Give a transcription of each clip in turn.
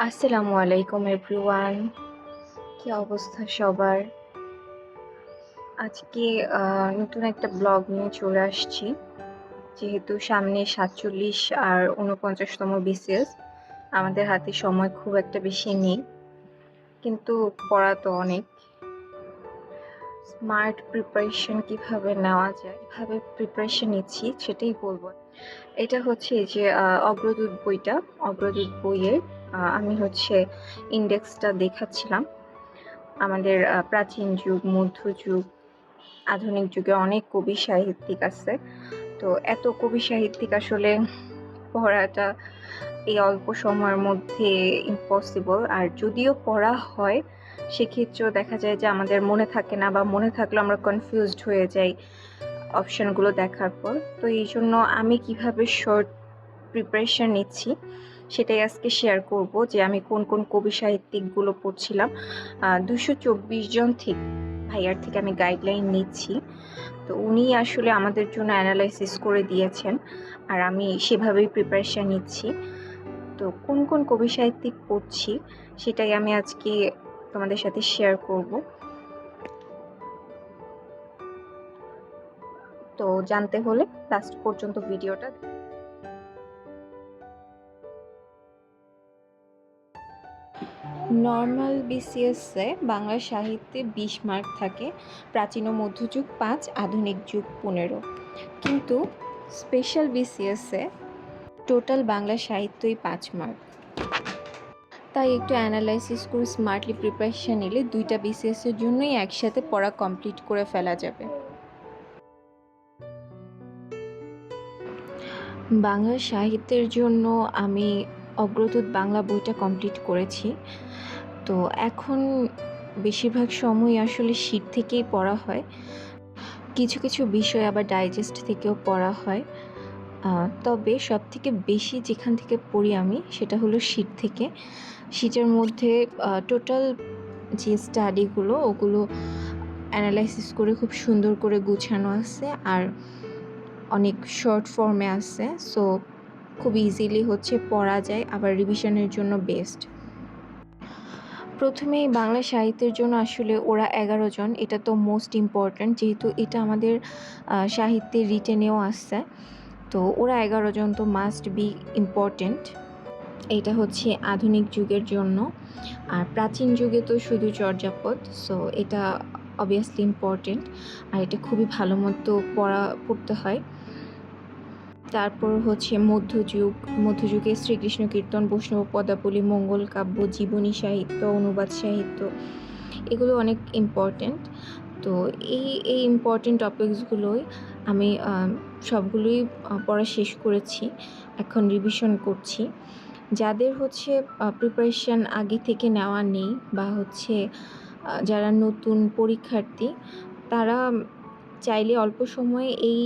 আসসালামু আলাইকুম এভরিওয়ান। কি অবস্থা সবার? আজকে নতুন একটা ব্লগ নিয়ে চলে আসছি। যেহেতু সামনে ৪৭ আর ৪৯তম বিসিএস, আমাদের হাতে সময় খুব একটা বেশি নেই, কিন্তু পড়া তো অনেক। স্মার্ট প্রিপারেশন কিভাবে নেওয়া যায়, কিভাবে প্রিপারেশন নিচ্ছি সেটাই বলবো। এটা হচ্ছে যে অগ্রদূত বইটা, অগ্রদূত বইয়ের আমি হচ্ছে ইন্ডেক্সটা দেখাচ্ছিলাম। আমাদের প্রাচীন যুগ, মধ্যযুগ, আধুনিক যুগে অনেক কবি সাহিত্যিক আছে। তো এত কবি সাহিত্যিক আসলে পড়াটা এই অল্প সময়ের মধ্যে ইম্পসিবল। আর যদিও পড়া হয়, সেক্ষেত্রেও দেখা যায় যে আমাদের মনে থাকে না, বা মনে থাকলেও আমরা কনফিউজড হয়ে যাই অপশানগুলো দেখার পর। তো এই জন্য আমি কিভাবে শর্ট প্রিপারেশন নিচ্ছি সেটাই আজকে শেয়ার করব, যে আমি কোন কোন কবি সাহিত্যিকগুলো পড়ছিলাম। 224 জন ভাইয়ার থেকে আমি গাইডলাইন নিচ্ছি। তো উনি আসলে আমাদের জন্য অ্যানালাইসিস করে দিয়েছেন, আর আমি সেভাবেই প্রিপারেশন নিচ্ছি। তো কোন কোন কবি সাহিত্যিক পড়ছি সেটাই আমি আজকে তোমাদের সাথে শেয়ার করব। তো জানতে হলে লাস্ট পর্যন্ত ভিডিওটা। নর্মাল বিসিএসে বাংলা সাহিত্যে 20 মার্ক থাকে, প্রাচীন ও মধ্যযুগ 5, আধুনিক যুগ 15। কিন্তু স্পেশাল বিসিএসে টোটাল বাংলা সাহিত্যই 5 মার্ক। তাই একটু অ্যানালাইসিস করে স্মার্টলি প্রিপারেশন নিলে দুইটা বিসিএসের জন্যই একসাথে পড়া কমপ্লিট করে ফেলা যাবে। বাংলা সাহিত্যের জন্য আমি অগ্রদূত বাংলা বইটা কমপ্লিট করেছি। তো এখন বেশিরভাগ সময় আসলে শীট থেকেই পড়া হয়, কিছু কিছু বিষয় আবার ডাইজেস্ট থেকেও পড়া হয়। তবে সবথেকে বেশি যেখান থেকে পড়ি আমি সেটা হলো শীট থেকে। শীটের মধ্যে টোটাল যে স্টাডিগুলো ওগুলো অ্যানালাইসিস করে খুব সুন্দর করে গুছানো আছে, আর অনেক শর্ট ফর্মে আছে। সো খুব ইজিলি হচ্ছে পড়া যায়, আবার রিভিশনের জন্য বেস্ট। প্রথমেই বাংলা সাহিত্যের জন্য আসলে ওরা 11 জন, এটা তো মোস্ট ইম্পর্ট্যান্ট, যেহেতু এটা আমাদের সাহিত্যের রিটেনেও আসছে। তো ওরা 11 জন তো মাস্ট বি ইম্পর্ট্যান্ট। এটা হচ্ছে আধুনিক যুগের জন্য। আর প্রাচীন যুগে তো শুধু চর্যাপদ, সো এটা অবভিয়াসলি ইম্পর্ট্যান্ট, আর এটা খুবই ভালো মতো পড়তে হয়। তারপর হচ্ছে মধ্যযুগে শ্রীকৃষ্ণ কীর্তন, বৈষ্ণব পদাবলী, মঙ্গল কাব্য, জীবনী সাহিত্য, অনুবাদ সাহিত্য, এগুলো অনেক ইম্পর্ট্যান্ট। তো এই ইম্পর্ট্যান্ট টপিকসগুলোই আমি সবগুলোই পড়া শেষ করেছি, এখন রিভিশন করছি। যাদের হচ্ছে প্রিপারেশান আগে থেকে নেওয়া নেই, বা হচ্ছে যারা নতুন পরীক্ষার্থী, তারা চাইলে অল্প সময়ে এই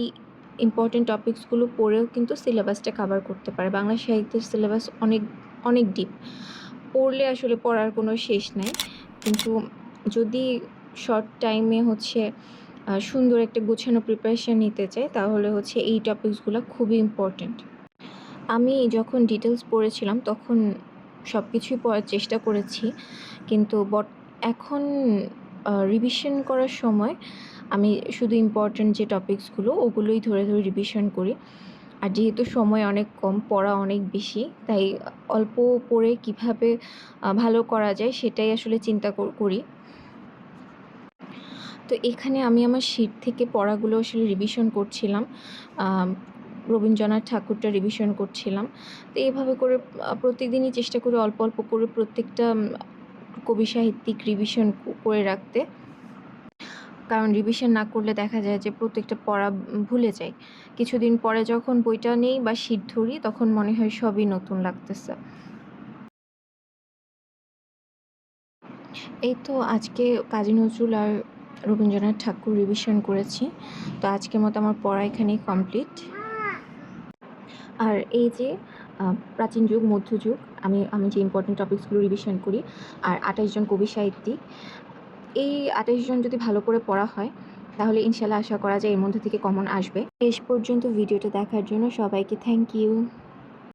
ইম্পর্ট্যান্ট টপিকসগুলো পড়েও কিন্তু সিলেবাসটা কভার করতে পারে। বাংলা সাহিত্যের সিলেবাস অনেক অনেক ডিপ, পড়লে আসলে পড়ার কোনো শেষ নাই। কিন্তু যদি শর্ট টাইমে হচ্ছে সুন্দর একটা গোছানো প্রিপারেশান নিতে চাই, তাহলে হচ্ছে এই টপিকসগুলো খুবই ইম্পর্ট্যান্ট। আমি যখন ডিটেলস পড়েছিলাম তখন সব কিছুই পড়ার চেষ্টা করেছি, কিন্তু এখন রিভিশন করার সময় আমি শুধু ইম্পর্ট্যান্ট যে টপিকসগুলো ওগুলোই ধরে ধরে রিভিশন করি। আর যেহেতু সময় অনেক কম, পড়া অনেক বেশি, তাই অল্প পড়ে কিভাবে ভালো করা যায় সেটাই আসলে চিন্তা করি। তো এখানে আমি আমার শীট থেকে পড়াগুলো আসলে রিভিশন করছিলাম, রবীন্দ্রনাথ ঠাকুরটা রিভিশন করছিলাম। তো এইভাবে করে প্রত্যেকদিনই চেষ্টা করি অল্প অল্প করে প্রত্যেকটা কবি সাহিত্যিক রিভিশন করে রাখতে, কারণ রিভিশন না করলে দেখা যায় যে প্রত্যেকটা পড়া ভুলে যাই। কিছুদিন পরে যখন বইটা নেই বা শীট ধরি, তখন মনে হয় সবই নতুন লাগতেছে। এই তো আজকে কাজী নজরুল আর রবীন্দ্রনাথ ঠাকুর রিভিশন করেছি। তো আজকের মতো আমার পড়া এখানেই কমপ্লিট। আর এই যে প্রাচীন যুগ, মধ্যযুগ, আমি যে ইম্পর্টেন্ট টপিকসগুলো রিভিশন করি, আর 28 জন কবি সাহিত্যিক, এই 28 জন যদি ভালো করে পড়া হয়, তাহলে ইনশাল্লাহ আশা করা যায় এর মধ্যে থেকে কমন আসবে। শেষ পর্যন্ত ভিডিওটা দেখার জন্য সবাইকে থ্যাংক ইউ।